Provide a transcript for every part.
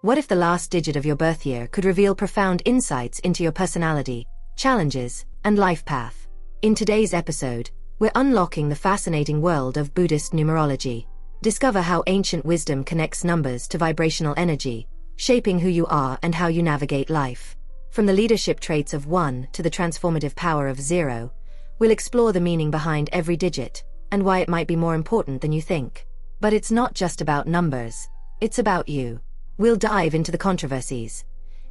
What if the last digit of your birth year could reveal profound insights into your personality, challenges, and life path? In today's episode, we're unlocking the fascinating world of Buddhist numerology. Discover how ancient wisdom connects numbers to vibrational energy, shaping who you are and how you navigate life. From the leadership traits of 1 to the transformative power of 0, we'll explore the meaning behind every digit and why it might be more important than you think. But it's not just about numbers, it's about you. We'll dive into the controversies.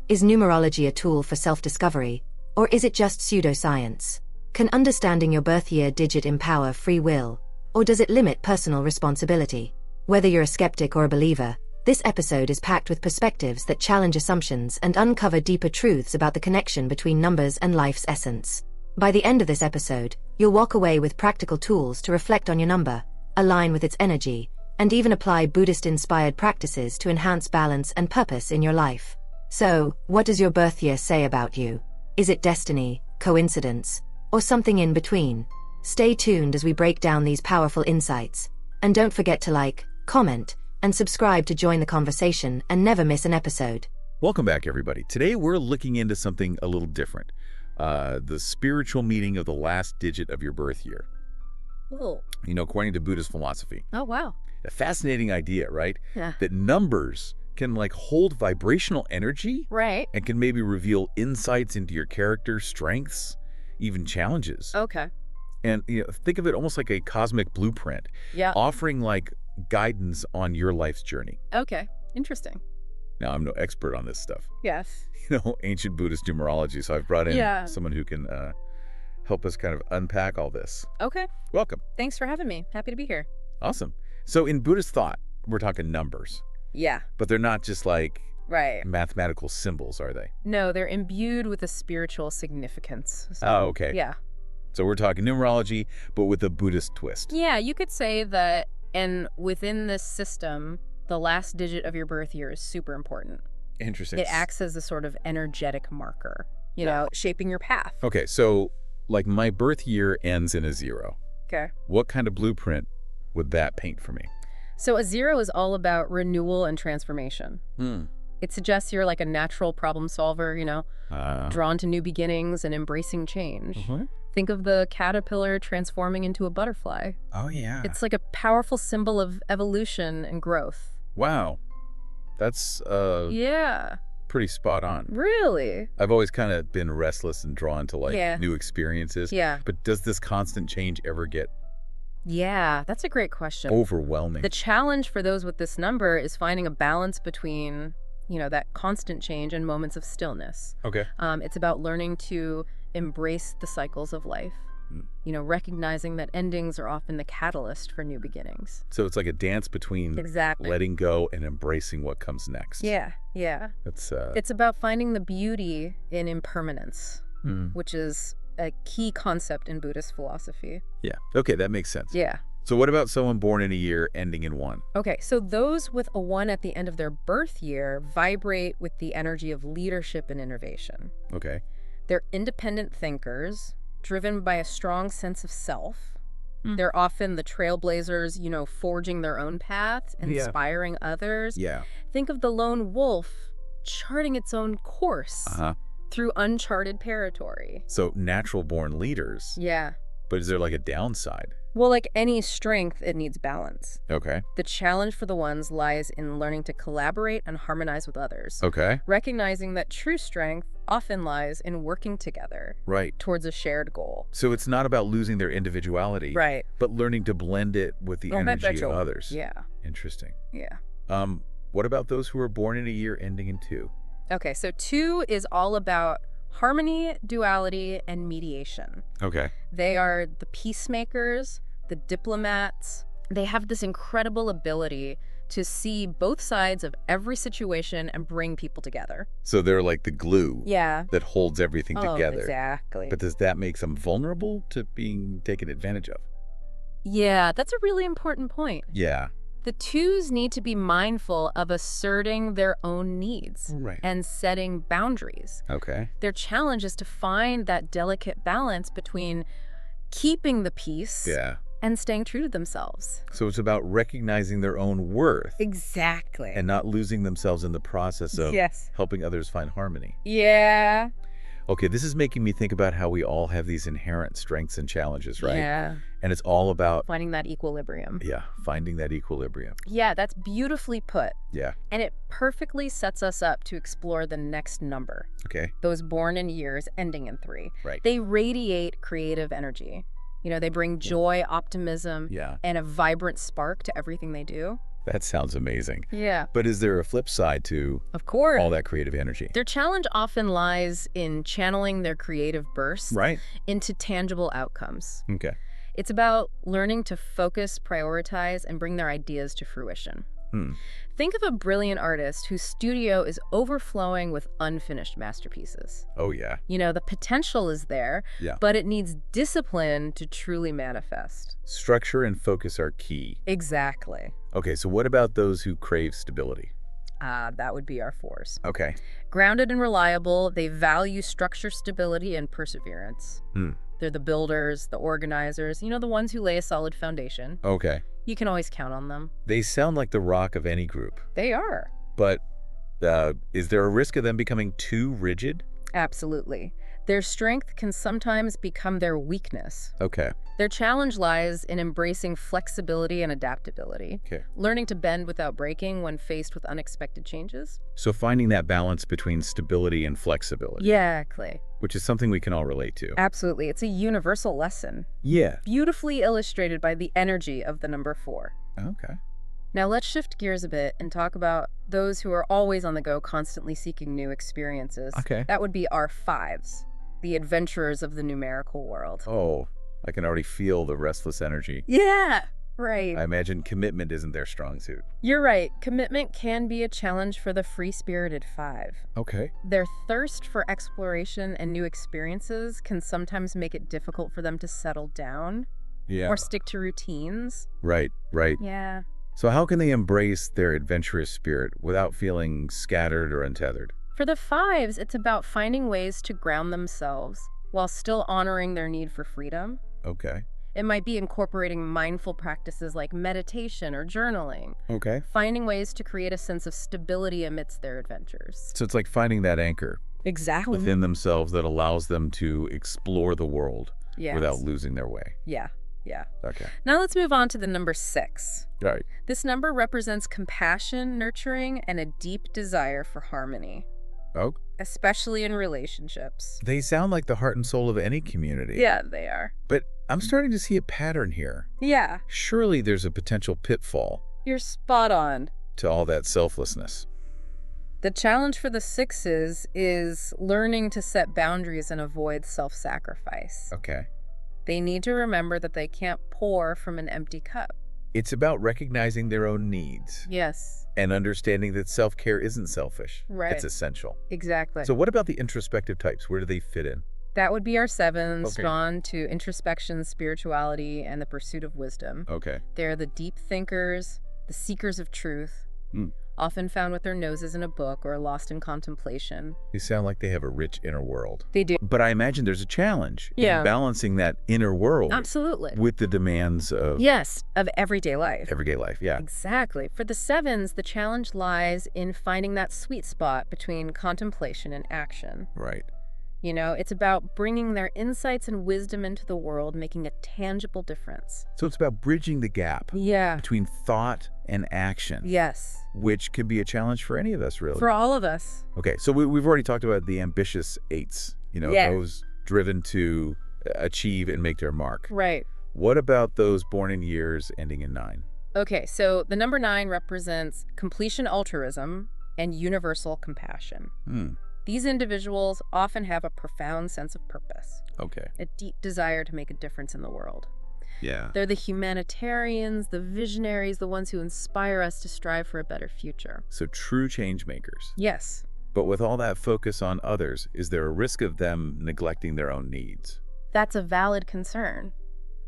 Is numerology a tool for self-discovery, or is it just pseudoscience? Can understanding your birth year digit empower free will, or does it limit personal responsibility? Whether you're a skeptic or a believer, this episode is packed with perspectives that challenge assumptions and uncover deeper truths about the connection between numbers and life's essence. By the end of this episode, you'll walk away with practical tools to reflect on your number, align with its energy, and even apply Buddhist-inspired practices to enhance balance and purpose in your life. So, what does your birth year say about you? Is it destiny, coincidence, or something in between? Stay tuned as we break down these powerful insights. And don't forget to like, comment, and subscribe to join the conversation and never miss an episode. Welcome back, everybody. Today we're looking into something a little different. The spiritual meaning of the last digit of your birth year. Oh. According to Buddhist philosophy. Oh, wow. A fascinating idea, right? Yeah. That numbers can hold vibrational energy. Right. And can maybe reveal insights into your character, strengths, even challenges. Okay. And think of it almost like a cosmic blueprint. Yeah. Offering guidance on your life's journey. Okay. Interesting. Now, I'm no expert on this stuff. Yes. Ancient Buddhist numerology. So I've brought in someone who can help us kind of unpack all this. Okay. Welcome. Thanks for having me. Happy to be here. Awesome. So in Buddhist thought, we're talking numbers. Yeah. But they're not just right. mathematical symbols, are they? No, they're imbued with a spiritual significance. So, oh, okay. Yeah. So we're talking numerology, but with a Buddhist twist. Yeah, you could say that, and within this system, the last digit of your birth year is super important. Interesting. It acts as a sort of energetic marker, shaping your path. Okay, so my birth year ends in a 0. Okay. What kind of blueprint would that paint for me? So a 0 is all about renewal and transformation. It suggests you're like a natural problem solver, drawn to new beginnings and embracing change. Think of the caterpillar transforming into a butterfly. Oh, yeah. It's like a powerful symbol of evolution and growth. Wow. That's yeah. pretty spot on. Really? I've always kind of been restless and drawn to new experiences. Yeah. But does this constant change ever get that's a great question. overwhelming? The challenge for those with this number is finding a balance between, that constant change and moments of stillness. Okay. It's about learning to embrace the cycles of life. Recognizing that endings are often the catalyst for new beginnings. So it's like a dance between letting go and embracing what comes next. Yeah. It's about finding the beauty in impermanence, which is a key concept in Buddhist philosophy. Yeah. Okay, that makes sense. Yeah. So what about someone born in a year ending in 1? Okay, so those with a 1 at the end of their birth year vibrate with the energy of leadership and innovation. Okay. They're independent thinkers, driven by a strong sense of self. They're often the trailblazers, forging their own path, inspiring others. Yeah. Think of the lone wolf charting its own course through uncharted territory. So natural-born leaders. Yeah. But is there a downside? Well, like any strength, it needs balance. Okay. The challenge for the ones lies in learning to collaborate and harmonize with others. Okay. Recognizing that true strength often lies in working together. Right. Towards a shared goal. So it's not about losing their individuality. Right. But learning to blend it with the energy of others. Yeah. Interesting. Yeah. What about those who are born in a year ending in 2? Okay, so 2 is all about harmony, duality, and mediation. Okay. They are the peacemakers, the diplomats. They have this incredible ability to see both sides of every situation and bring people together. So they're like the glue that holds everything together. Exactly. But does that make them vulnerable to being taken advantage of? Yeah, that's a really important point. Yeah. The 2s need to be mindful of asserting their own needs and setting boundaries. Okay. Their challenge is to find that delicate balance between keeping the peace and staying true to themselves. So it's about recognizing their own worth. Exactly. And not losing themselves in the process of yes. helping others find harmony. Yeah. Okay, this is making me think about how we all have these inherent strengths and challenges, right? Yeah. And it's all about finding that equilibrium. Yeah, finding that equilibrium. Yeah, that's beautifully put. Yeah. And it perfectly sets us up to explore the next number. Okay. Those born in years ending in 3. Right. They radiate creative energy. They bring joy, optimism, and a vibrant spark to everything they do. That sounds amazing. Yeah. But is there a flip side to of course. all that creative energy? Their challenge often lies in channeling their creative bursts into tangible outcomes. Okay. It's about learning to focus, prioritize, and bring their ideas to fruition. Think of a brilliant artist whose studio is overflowing with unfinished masterpieces. Oh, yeah. The potential is there, but it needs discipline to truly manifest. Structure and focus are key. Exactly. Okay, so what about those who crave stability? That would be our 4s. Okay. Grounded and reliable, they value structure, stability, and perseverance. They're the builders, the organizers, the ones who lay a solid foundation. Okay. You can always count on them. They sound like the rock of any group. They are. But is there a risk of them becoming too rigid? Absolutely. Their strength can sometimes become their weakness. Okay. Their challenge lies in embracing flexibility and adaptability. Okay. Learning to bend without breaking when faced with unexpected changes. So finding that balance between stability and flexibility. Yeah, Clay. Which is something we can all relate to. Absolutely. It's a universal lesson. Yeah. Beautifully illustrated by the energy of the number 4. Okay. Now let's shift gears a bit and talk about those who are always on the go, constantly seeking new experiences. Okay. That would be our 5s, the adventurers of the numerical world. Oh, I can already feel the restless energy. Yeah, right. I imagine commitment isn't their strong suit. You're right. Commitment can be a challenge for the free-spirited 5. Okay. Their thirst for exploration and new experiences can sometimes make it difficult for them to settle down or stick to routines. Right. Yeah. So how can they embrace their adventurous spirit without feeling scattered or untethered? For the 5s, it's about finding ways to ground themselves while still honoring their need for freedom. Okay. It might be incorporating mindful practices like meditation or journaling. Okay. Finding ways to create a sense of stability amidst their adventures. So it's like finding that anchor Exactly. within themselves that allows them to explore the world without losing their way. Yeah. Okay. Now let's move on to the number 6. All right. This number represents compassion, nurturing, and a deep desire for harmony. Oh. Especially in relationships. They sound like the heart and soul of any community. Yeah, they are. But I'm starting to see a pattern here. Yeah. Surely there's a potential pitfall You're spot on. to all that selflessness. The challenge for the 6s is learning to set boundaries and avoid self-sacrifice. Okay. They need to remember that they can't pour from an empty cup. It's about recognizing their own needs. Yes. And understanding that self-care isn't selfish. Right. It's essential. Exactly. So what about the introspective types? Where do they fit in? That would be our 7s, Okay. drawn to introspection, spirituality, and the pursuit of wisdom. Okay. They're the deep thinkers, the seekers of truth, often found with their noses in a book or lost in contemplation. They sound like they have a rich inner world. They do. But I imagine there's a challenge in Yeah. balancing that inner world Absolutely. with the demands of Yes, of everyday life. everyday life. Yeah. Exactly. For the 7s, the challenge lies in finding that sweet spot between contemplation and action. Right. It's about bringing their insights and wisdom into the world, making a tangible difference. So it's about bridging the gap Yeah. between thought and action. Yes. Which can be a challenge for any of us, really. For all of us. Okay, so we've already talked about the ambitious 8s, Yeah. those driven to achieve and make their mark. Right. What about those born in years ending in 9? Okay, so the number 9 represents completion altruism and universal compassion. These individuals often have a profound sense of purpose, Okay. a deep desire to make a difference in the world. Yeah. They're the humanitarians, the visionaries, the ones who inspire us to strive for a better future. So true change makers. Yes. But with all that focus on others, is there a risk of them neglecting their own needs? That's a valid concern.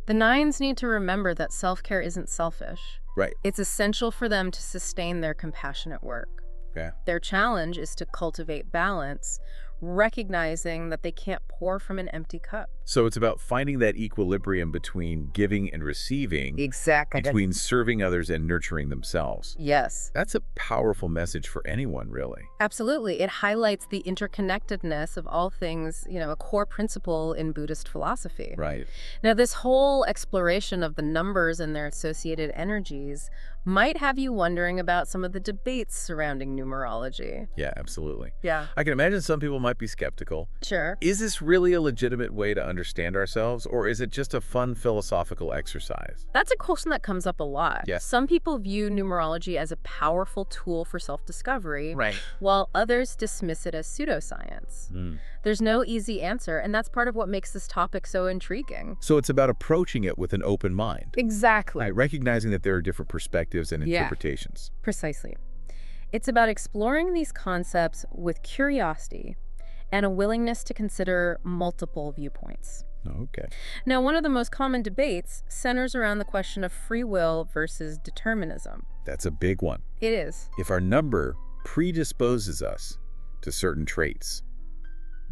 The 9s need to remember that self-care isn't selfish. Right. It's essential for them to sustain their compassionate work. Okay. Their challenge is to cultivate balance, recognizing that they can't pour from an empty cup. So it's about finding that equilibrium between giving and receiving, Exactly. between serving others and nurturing themselves. Yes. That's a powerful message for anyone, really. Absolutely. It highlights the interconnectedness of all things, a core principle in Buddhist philosophy. Right. Now, this whole exploration of the numbers and their associated energies might have you wondering about some of the debates surrounding numerology. Yeah, absolutely. Yeah. I can imagine some people might be skeptical. Sure. Is this really a legitimate way to understand ourselves, or is it just a fun philosophical exercise? That's a question that comes up a lot. Yeah. Some people view numerology as a powerful tool for self-discovery, Right. while others dismiss it as pseudoscience. There's no easy answer, and that's part of what makes this topic so intriguing. So it's about approaching it with an open mind. Exactly. Right, recognizing that there are different perspectives and Yeah. interpretations. Precisely. It's about exploring these concepts with curiosity and a willingness to consider multiple viewpoints. Okay. Now, one of the most common debates centers around the question of free will versus determinism. That's a big one. It is. If our number predisposes us to certain traits,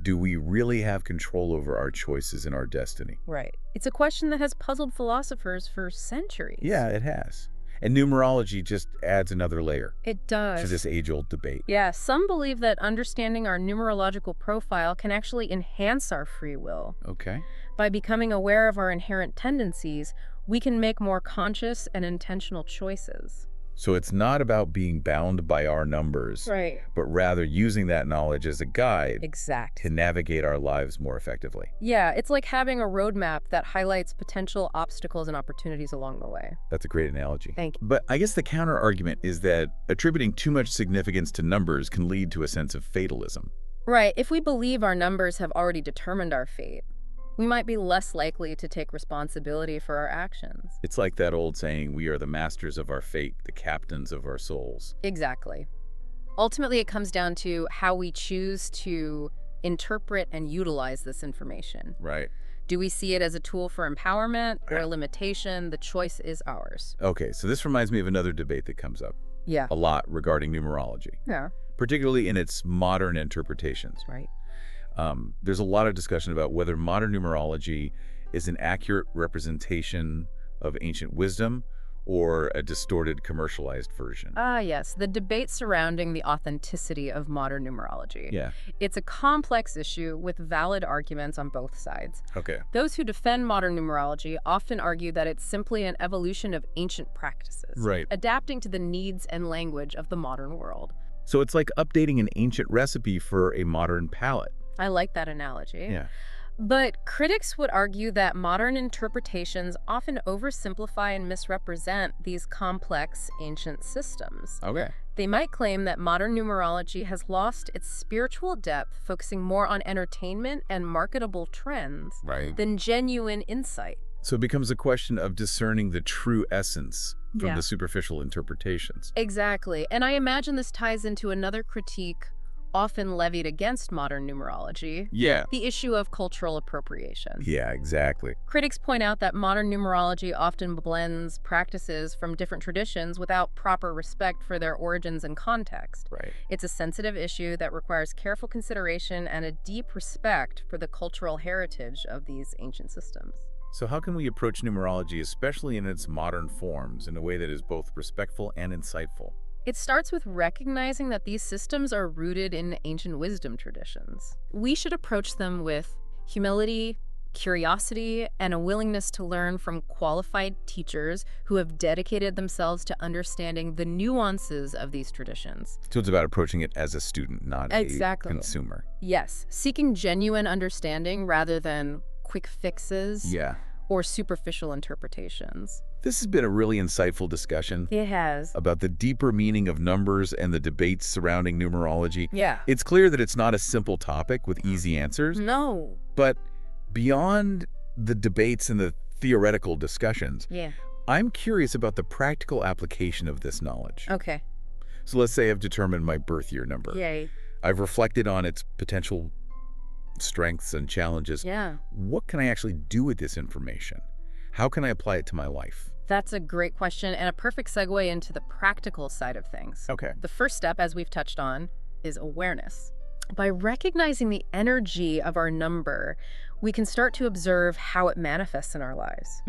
do we really have control over our choices and our destiny? Right. It's a question that has puzzled philosophers for centuries. Yeah, it has. And numerology just adds another layer It does. to this age-old debate. Yeah, some believe that understanding our numerological profile can actually enhance our free will. Okay. By becoming aware of our inherent tendencies, we can make more conscious and intentional choices. So it's not about being bound by our numbers, Right. but rather using that knowledge as a guide Exactly. to navigate our lives more effectively. Yeah, it's like having a roadmap that highlights potential obstacles and opportunities along the way. That's a great analogy. Thank you. But I guess the counter argument is that attributing too much significance to numbers can lead to a sense of fatalism. Right, if we believe our numbers have already determined our fate, we might be less likely to take responsibility for our actions. It's like that old saying, we are the masters of our fate, the captains of our souls. Exactly. Ultimately, it comes down to how we choose to interpret and utilize this information. Right. Do we see it as a tool for empowerment or a limitation? The choice is ours. Okay, so this reminds me of another debate that comes up Yeah. a lot regarding numerology, Yeah. particularly in its modern interpretations. Right. There's a lot of discussion about whether modern numerology is an accurate representation of ancient wisdom or a distorted, commercialized version. Yes, the debate surrounding the authenticity of modern numerology. Yeah. It's a complex issue with valid arguments on both sides. Okay. Those who defend modern numerology often argue that it's simply an evolution of ancient practices, Right. adapting to the needs and language of the modern world. So it's like updating an ancient recipe for a modern palate. I like that analogy. Yeah. But critics would argue that modern interpretations often oversimplify and misrepresent these complex ancient systems. Okay. They might claim that modern numerology has lost its spiritual depth, focusing more on entertainment and marketable trends Right. than genuine insight. So it becomes a question of discerning the true essence from Yeah. the superficial interpretations. Exactly. And I imagine this ties into another critique often levied against modern numerology, Yeah. the issue of cultural appropriation. Yeah, exactly. Critics point out that modern numerology often blends practices from different traditions without proper respect for their origins and context. Right. It's a sensitive issue that requires careful consideration and a deep respect for the cultural heritage of these ancient systems. So how can we approach numerology, especially in its modern forms, in a way that is both respectful and insightful? It starts with recognizing that these systems are rooted in ancient wisdom traditions. We should approach them with humility, curiosity, and a willingness to learn from qualified teachers who have dedicated themselves to understanding the nuances of these traditions. So it's about approaching it as a student, not Exactly. a consumer. Yes, seeking genuine understanding rather than quick fixes Yeah. or superficial interpretations. This has been a really insightful discussion It has. about the deeper meaning of numbers and the debates surrounding numerology. Yeah. It's clear that it's not a simple topic with easy answers, No. but beyond the debates and the theoretical discussions, Yeah. I'm curious about the practical application of this knowledge. Okay. So let's say I've determined my birth year number. Yay. I've reflected on its potential strengths and challenges. Yeah. What can I actually do with this information? How can I apply it to my life? That's a great question and a perfect segue into the practical side of things. Okay. The first step, as we've touched on, is awareness. By recognizing the energy of our number, we can start to observe how it manifests in our lives.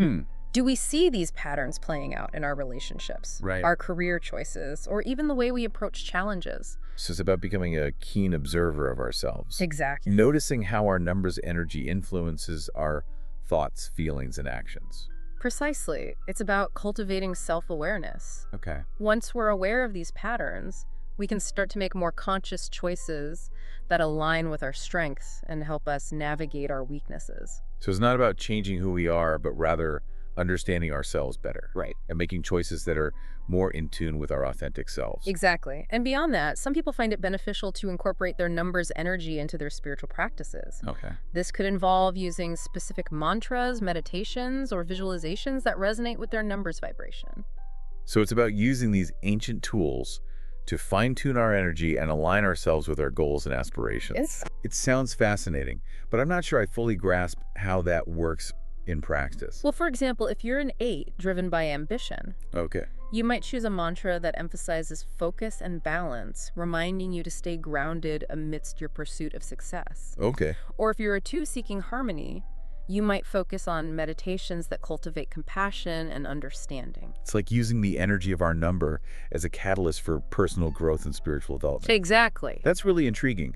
Do we see these patterns playing out in our relationships, Right. our career choices, or even the way we approach challenges? So it's about becoming a keen observer of ourselves. Exactly. Noticing how our number's energy influences our thoughts, feelings, and actions. Precisely. It's about cultivating self-awareness. Okay. Once we're aware of these patterns, we can start to make more conscious choices that align with our strengths and help us navigate our weaknesses. So it's not about changing who we are, but rather understanding ourselves better. Right. And making choices that are more in tune with our authentic selves. Exactly. And beyond that, some people find it beneficial to incorporate their numbers energy into their spiritual practices. Okay. This could involve using specific mantras, meditations, or visualizations that resonate with their numbers vibration. So it's about using these ancient tools to fine-tune our energy and align ourselves with our goals and aspirations. Yes. It sounds fascinating, but I'm not sure I fully grasp how that works in practice. Well, for example, if you're an 8 driven by ambition, Okay. you might choose a mantra that emphasizes focus and balance, reminding you to stay grounded amidst your pursuit of success. Okay. Or if you're a 2 seeking harmony, you might focus on meditations that cultivate compassion and understanding. It's like using the energy of our number as a catalyst for personal growth and spiritual development. Exactly. That's really intriguing.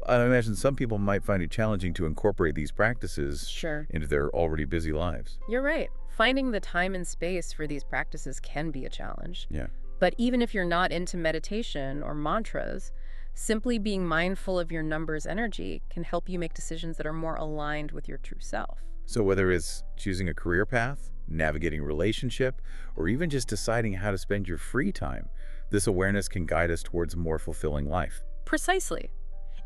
I imagine some people might find it challenging to incorporate these practices Sure. into their already busy lives. You're right. Finding the time and space for these practices can be a challenge. Yeah. But even if you're not into meditation or mantras, simply being mindful of your numbers energy can help you make decisions that are more aligned with your true self. So whether it's choosing a career path, navigating a relationship, or even just deciding how to spend your free time, this awareness can guide us towards a more fulfilling life. Precisely.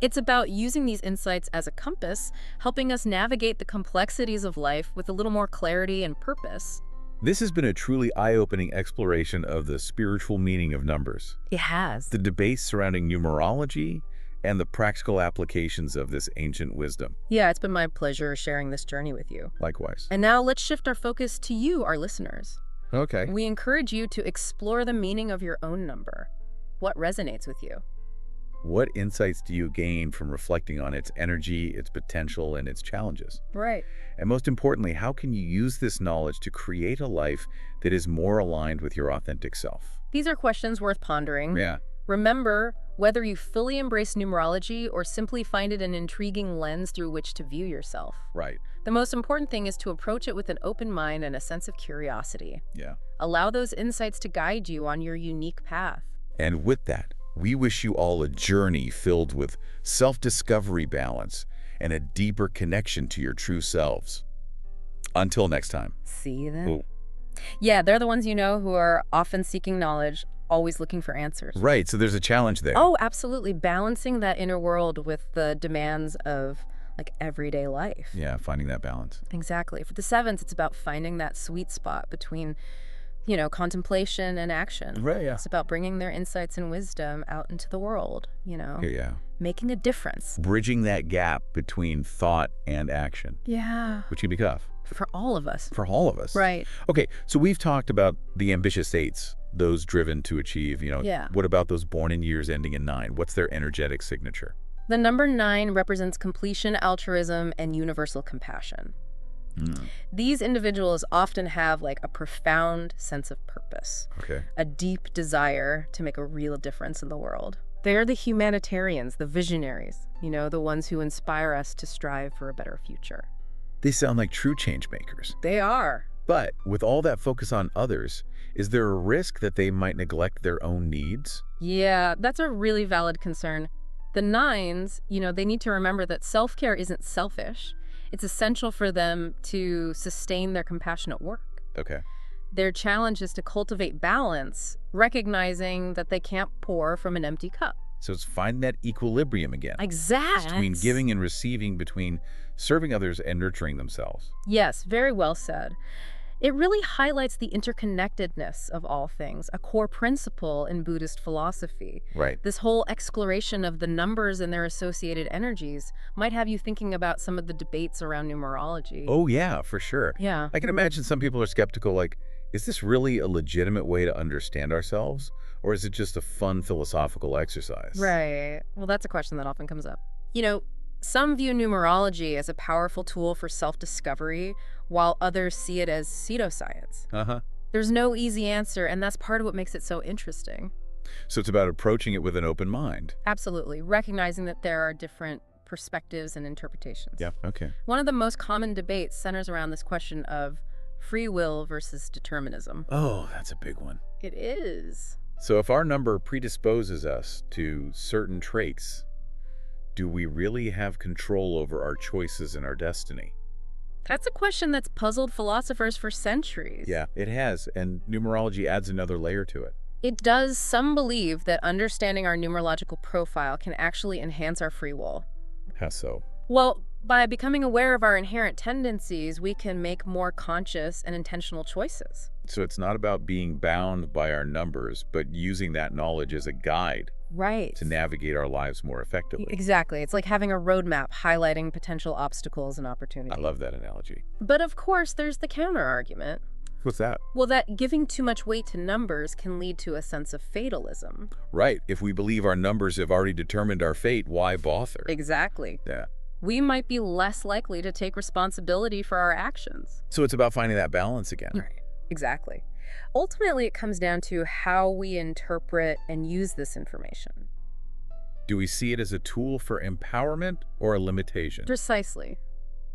It's about using these insights as a compass, helping us navigate the complexities of life with a little more clarity and purpose. This has been a truly eye-opening exploration of the spiritual meaning of numbers, It has. the debates surrounding numerology, and the practical applications of this ancient wisdom. Yeah, it's been my pleasure sharing this journey with you. Likewise. And now let's shift our focus to you, our listeners. Okay. We encourage you to explore the meaning of your own number. What resonates with you? What insights do you gain from reflecting on its energy, its potential, and its challenges? Right. And most importantly, how can you use this knowledge to create a life that is more aligned with your authentic self? These are questions worth pondering. Yeah. Remember, whether you fully embrace numerology or simply find it an intriguing lens through which to view yourself, Right. the most important thing is to approach it with an open mind and a sense of curiosity. Yeah. Allow those insights to guide you on your unique path. And with that, we wish you all a journey filled with self-discovery, balance, and a deeper connection to your true selves. Until next time. See you then. Oh. Yeah, they're the ones you know who are often seeking knowledge, always looking for answers. Right, so there's a challenge there. Oh, absolutely. Balancing that inner world with the demands of like everyday life. Yeah, finding that balance. Exactly. For the 7s, it's about finding that sweet spot between, contemplation and action. Right, yeah. It's about bringing their insights and wisdom out into the world, Yeah. making a difference. Bridging that gap between thought and action, Yeah. which can be tough For all of us. for all of us. Right. Okay, so we've talked about the ambitious 8s, those driven to achieve, Yeah. What about those born in years ending in 9? What's their energetic signature? The number 9 represents completion, altruism, and universal compassion. These individuals often have like a profound sense of purpose, Okay. a deep desire to make a real difference in the world. They're the humanitarians, the visionaries, the ones who inspire us to strive for a better future. They sound like true change makers. They are. But with all that focus on others, is there a risk that they might neglect their own needs? Yeah, that's a really valid concern. The 9s, they need to remember that self-care isn't selfish. It's essential for them to sustain their compassionate work. Okay. Their challenge is to cultivate balance, recognizing that they can't pour from an empty cup. So it's finding that equilibrium again. Exactly. Between giving and receiving, between serving others and nurturing themselves. Yes, very well said. It really highlights the interconnectedness of all things, a core principle in Buddhist philosophy. Right. This whole exploration of the numbers and their associated energies might have you thinking about some of the debates around numerology. Oh, yeah, for sure. Yeah. I can imagine some people are skeptical, like, Is this really a legitimate way to understand ourselves, or is it just a fun philosophical exercise? Right. Well, that's a question that often comes up. Some view numerology as a powerful tool for self-discovery, while others see it as pseudoscience. Uh-huh. There's no easy answer, and that's part of what makes it so interesting. So it's about approaching it with an open mind. Absolutely. Recognizing that there are different perspectives and interpretations. Yeah, okay. One of the most common debates centers around this question of free will versus determinism. Oh, that's a big one. It is. So if our number predisposes us to certain traits, do we really have control over our choices and our destiny? That's a question that's puzzled philosophers for centuries. Yeah, it has, and numerology adds another layer to it. It does. Some believe that understanding our numerological profile can actually enhance our free will. How so? Well, by becoming aware of our inherent tendencies, we can make more conscious and intentional choices. So it's not about being bound by our numbers, but using that knowledge as a guide Right. to navigate our lives more effectively. Exactly. It's like having a roadmap highlighting potential obstacles and I opportunities. love that analogy. But of course, there's the counter-argument. What's that? Well, that giving too much weight to numbers can lead to a sense of fatalism. Right. If we believe our numbers have already determined our fate, why bother? Exactly. Yeah. We might be less likely to take responsibility for our actions. So it's about finding that balance again. Right. Exactly. Ultimately, it comes down to how we interpret and use this information. Do we see it as a tool for empowerment or a limitation? Precisely.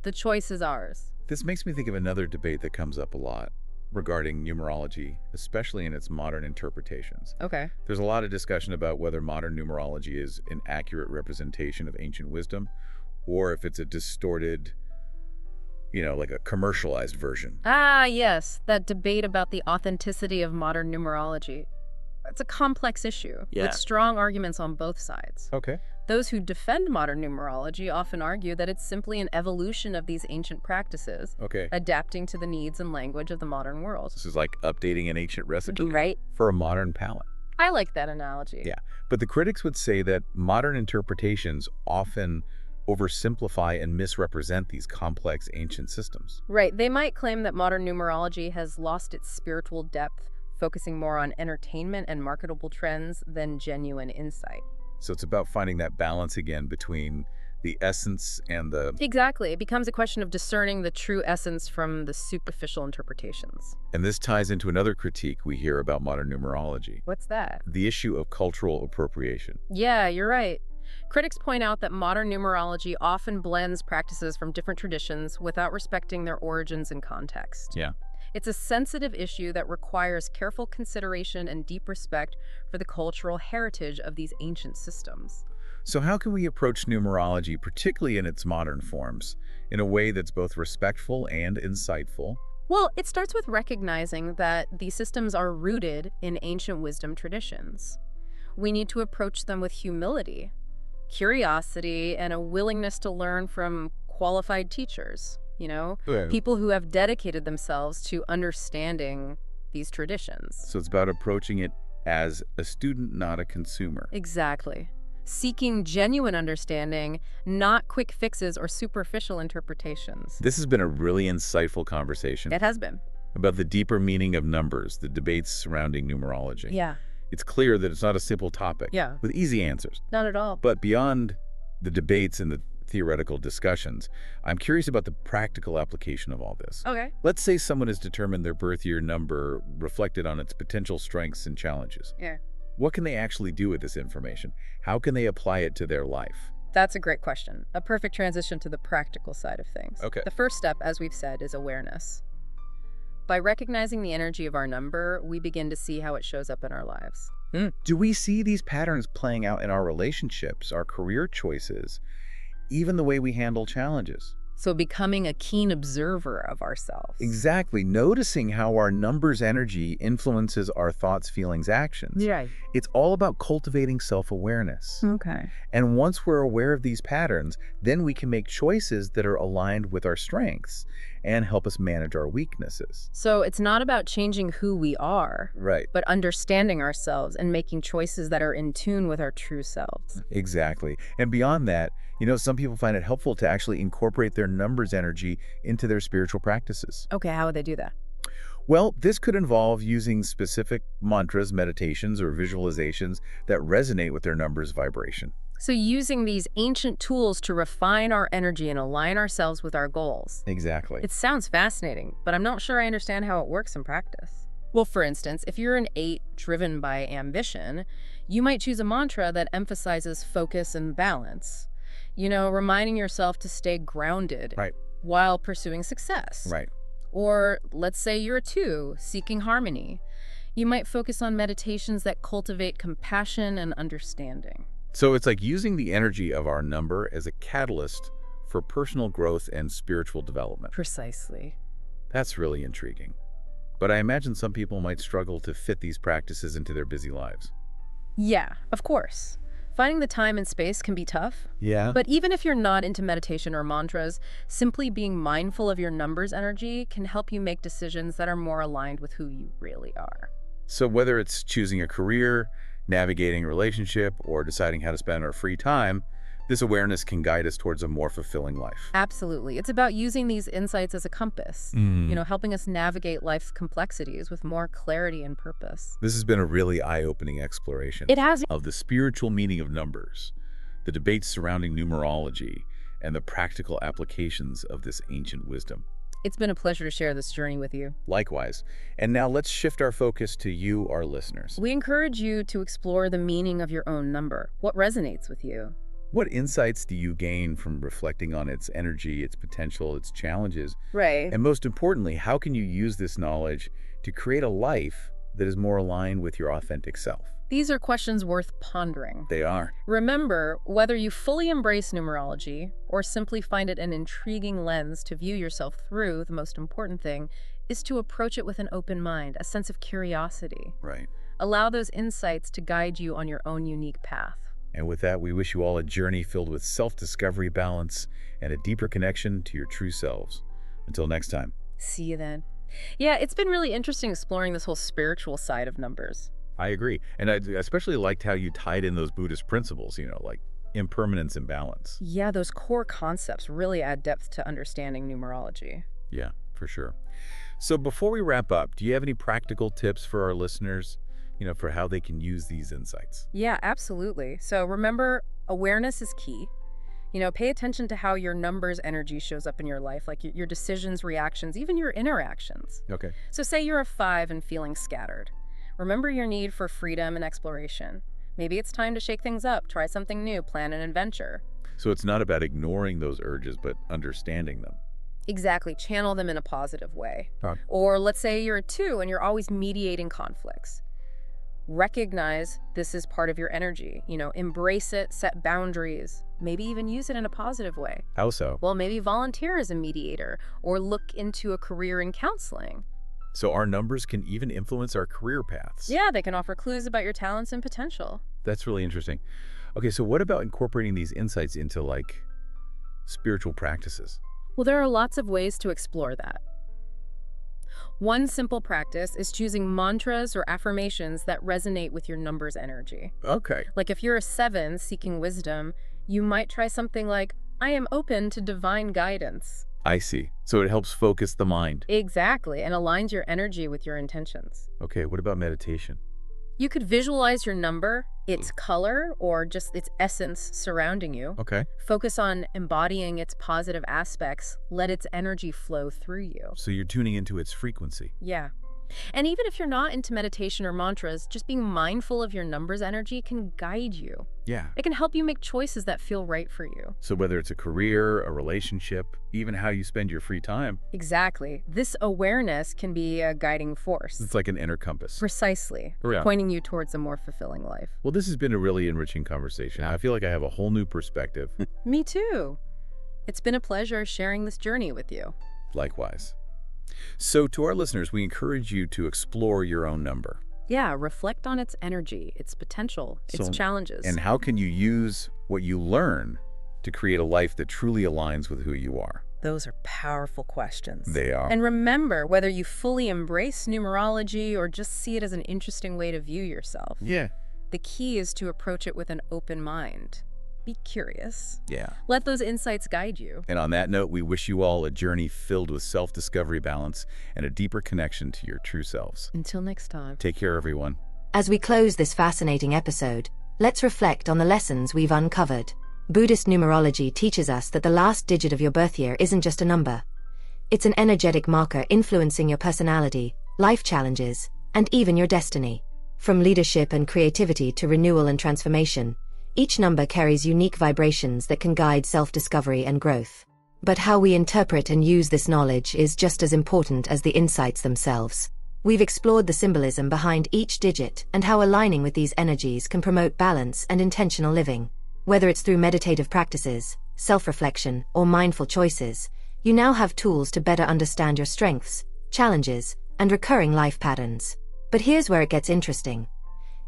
The choice is ours. This makes me think of another debate that comes up a lot regarding numerology, especially in its modern interpretations. Okay. There's a lot of discussion about whether modern numerology is an accurate representation of ancient wisdom, or if it's a distorted, like a commercialized version. Ah, yes, that debate about the authenticity of modern numerology. It's a complex issue, with strong arguments on both sides. Okay. Those who defend modern numerology often argue that it's simply an evolution of these ancient practices, Okay. adapting to the needs and language of the modern world. This is like updating an ancient recipe Right. for a modern palate. I like that analogy. Yeah. But the critics would say that modern interpretations often oversimplify and misrepresent these complex ancient systems. Right. They might claim that modern numerology has lost its spiritual depth, focusing more on entertainment and marketable trends than genuine insight. So it's about finding that balance again between the essence and the... Exactly. It becomes a question of discerning the true essence from the superficial interpretations. And this ties into another critique we hear about modern numerology. What's that? The issue of cultural appropriation. Yeah, you're right. Critics point out that modern numerology often blends practices from different traditions without respecting their origins and context. Yeah. It's a sensitive issue that requires careful consideration and deep respect for the cultural heritage of these ancient systems. So how can we approach numerology, particularly in its modern forms, in a way that's both respectful and insightful? Well, it starts with recognizing that these systems are rooted in ancient wisdom traditions. We need to approach them with humility, curiosity, and a willingness to learn from qualified teachers, people who have dedicated themselves to understanding these traditions. So it's about approaching it as a student, not a consumer. Exactly. Seeking genuine understanding, not quick fixes or superficial interpretations. This has been a really insightful conversation. It has been. About the deeper meaning of numbers, the debates surrounding numerology. Yeah. It's clear that it's not a simple topic with easy answers. Not at all. But beyond the debates and the theoretical discussions, I'm curious about the practical application of all this. Okay. Let's say someone has determined their birth year number reflected on its potential strengths and challenges. Yeah. What can they actually do with this information? How can they apply it to their life? That's a great question. A perfect transition to the practical side of things. Okay. The first step, as we've said, is awareness. By recognizing the energy of our number, we begin to see how it shows up in our lives. Do we see these patterns playing out in our relationships, our career choices, even the way we handle challenges? So becoming a keen observer of ourselves. Exactly. Noticing how our numbers energy influences our thoughts, feelings, actions. Yeah. It's all about cultivating self-awareness. Okay. And once we're aware of these patterns, then we can make choices that are aligned with our strengths and help us manage our weaknesses. So it's not about changing who we are, Right. but understanding ourselves and making choices that are in tune with our true selves. Exactly. And beyond that, some people find it helpful to actually incorporate their numbers energy into their spiritual practices. Okay, how would they do that? Well, this could involve using specific mantras, meditations, or visualizations that resonate with their number's vibration. So using these ancient tools to refine our energy and align ourselves with our goals. Exactly. It sounds fascinating, but I'm not sure I understand how it works in practice. Well, for instance, if you're an 8 driven by ambition, you might choose a mantra that emphasizes focus and balance. Reminding yourself to stay grounded Right. while pursuing success. Right. Or let's say you're a 2, seeking harmony. You might focus on meditations that cultivate compassion and understanding. So it's like using the energy of our number as a catalyst for personal growth and spiritual development. Precisely. That's really intriguing. But I imagine some people might struggle to fit these practices into their busy lives. Yeah, of course. Finding the time and space can be tough. Yeah. But even if you're not into meditation or mantras, simply being mindful of your numbers energy can help you make decisions that are more aligned with who you really are. So whether it's choosing a career, navigating a relationship, or deciding how to spend our free time, this awareness can guide us towards a more fulfilling life. Absolutely. It's about using these insights as a compass, helping us navigate life's complexities with more clarity and purpose. This has been a really eye-opening exploration It has. of the spiritual meaning of numbers, the debates surrounding numerology, and the practical applications of this ancient wisdom. It's been a pleasure to share this journey with you. Likewise. And now let's shift our focus to you, our listeners. We encourage you to explore the meaning of your own number. What resonates with you? What insights do you gain from reflecting on its energy, its potential, its challenges? Right. And most importantly, how can you use this knowledge to create a life that is more aligned with your authentic self? These are questions worth pondering. They are. Remember, whether you fully embrace numerology or simply find it an intriguing lens to view yourself through, the most important thing is to approach it with an open mind, a sense of curiosity. Right. Allow those insights to guide you on your own unique path. And with that, we wish you all a journey filled with self-discovery, balance, and a deeper connection to your true selves. Until next time. See you then. Yeah, it's been really interesting exploring this whole spiritual side of numbers. I agree. And I especially liked how you tied in those Buddhist principles, like impermanence and balance. Yeah, those core concepts really add depth to understanding numerology. Yeah, for sure. So before we wrap up, do you have any practical tips for our listeners, for how they can use these insights? Yeah, absolutely. So remember, awareness is key. Pay attention to how your numbers energy shows up in your life, like your decisions, reactions, even your interactions. Okay. So say you're a 5 and feeling scattered. Remember your need for freedom and exploration. Maybe it's time to shake things up, try something new, plan an adventure. So it's not about ignoring those urges, but understanding them. Exactly. Channel them in a positive way. Huh. Or let's say you're a 2 and you're always mediating conflicts. Recognize this is part of your energy. Embrace it, set boundaries, maybe even use it in a positive way. How so? Well, maybe volunteer as a mediator or look into a career in counseling. So our numbers can even influence our career paths. Yeah, they can offer clues about your talents and potential. That's really interesting. Okay, so what about incorporating these insights into spiritual practices? Well, there are lots of ways to explore that. One simple practice is choosing mantras or affirmations that resonate with your numbers energy. Okay. Like if you're a 7 seeking wisdom, you might try something like, I am open to divine guidance. I see. So it helps focus the mind. Exactly, and aligns your energy with your intentions. Okay, what about meditation? You could visualize your number, its color, or just its essence surrounding you. Okay. Focus on embodying its positive aspects. Let its energy flow through you. So you're tuning into its frequency. Yeah. And even if you're not into meditation or mantras, just being mindful of your numbers energy can guide you. Yeah. It can help you make choices that feel right for you. So whether it's a career, a relationship, even how you spend your free time. Exactly. This awareness can be a guiding force. It's like an inner compass. Precisely. Yeah. Pointing you towards a more fulfilling life. Well, this has been a really enriching conversation. I feel like I have a whole new perspective. Me too. It's been a pleasure sharing this journey with you. Likewise. So to our listeners, we encourage you to explore your own number. Yeah, reflect on its energy, its potential, its challenges. And how can you use what you learn to create a life that truly aligns with who you are? Those are powerful questions. They are. And remember, whether you fully embrace numerology or just see it as an interesting way to view yourself, Yeah. the key is to approach it with an open mind. Be curious. Yeah. Let those insights guide you. And on that note, we wish you all a journey filled with self-discovery, balance, and a deeper connection to your true selves. Until next time. Take care, everyone. As we close this fascinating episode, let's reflect on the lessons we've uncovered. Buddhist numerology teaches us that the last digit of your birth year isn't just a number. It's an energetic marker influencing your personality, life challenges, and even your destiny. From leadership and creativity to renewal and transformation, each number carries unique vibrations that can guide self-discovery and growth. But how we interpret and use this knowledge is just as important as the insights themselves. We've explored the symbolism behind each digit and how aligning with these energies can promote balance and intentional living. Whether it's through meditative practices, self-reflection, or mindful choices, you now have tools to better understand your strengths, challenges, and recurring life patterns. But here's where it gets interesting.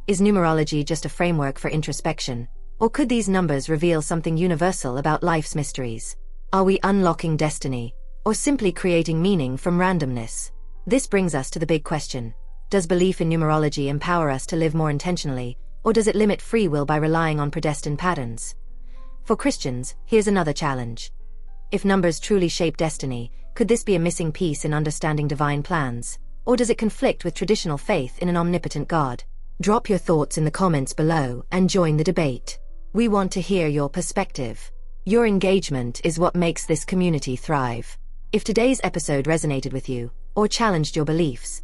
Is numerology just a framework for introspection, or could these numbers reveal something universal about life's mysteries? Are we unlocking destiny, or simply creating meaning from randomness? This brings us to the big question. Does belief in numerology empower us to live more intentionally, or does it limit free will by relying on predestined patterns? For Christians, here's another challenge. If numbers truly shape destiny, could this be a missing piece in understanding divine plans? Or does it conflict with traditional faith in an omnipotent God? Drop your thoughts in the comments below and join the debate. We want to hear your perspective. Your engagement is what makes this community thrive. If today's episode resonated with you, or challenged your beliefs,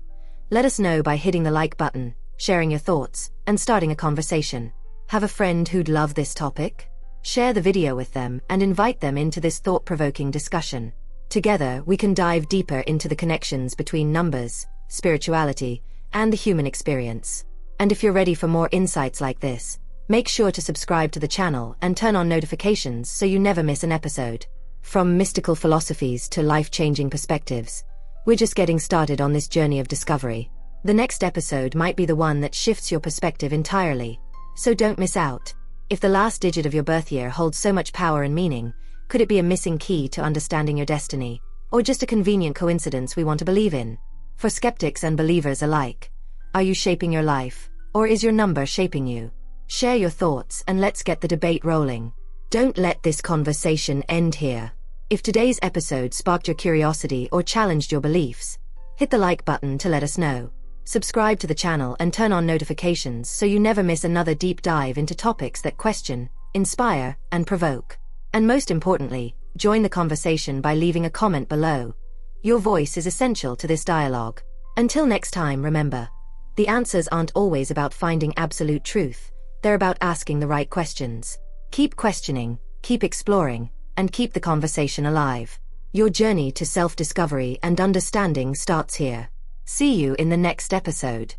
let us know by hitting the like button, sharing your thoughts, and starting a conversation. Have a friend who'd love this topic? Share the video with them and invite them into this thought-provoking discussion. Together, we can dive deeper into the connections between numbers, spirituality, and the human experience. And if you're ready for more insights like this, make sure to subscribe to the channel and turn on notifications so you never miss an episode. From mystical philosophies to life-changing perspectives, we're just getting started on this journey of discovery. The next episode might be the one that shifts your perspective entirely, so don't miss out. If the last digit of your birth year holds so much power and meaning, could it be a missing key to understanding your destiny, or just a convenient coincidence we want to believe in? For skeptics and believers alike, are you shaping your life, or is your number shaping you? Share your thoughts and let's get the debate rolling. Don't let this conversation end here. If today's episode sparked your curiosity or challenged your beliefs, hit the like button to let us know. Subscribe to the channel and turn on notifications so you never miss another deep dive into topics that question, inspire, and provoke. And most importantly, join the conversation by leaving a comment below. Your voice is essential to this dialogue. Until next time, remember, the answers aren't always about finding absolute truth. They're about asking the right questions. Keep questioning, keep exploring, and keep the conversation alive. Your journey to self-discovery and understanding starts here. See you in the next episode.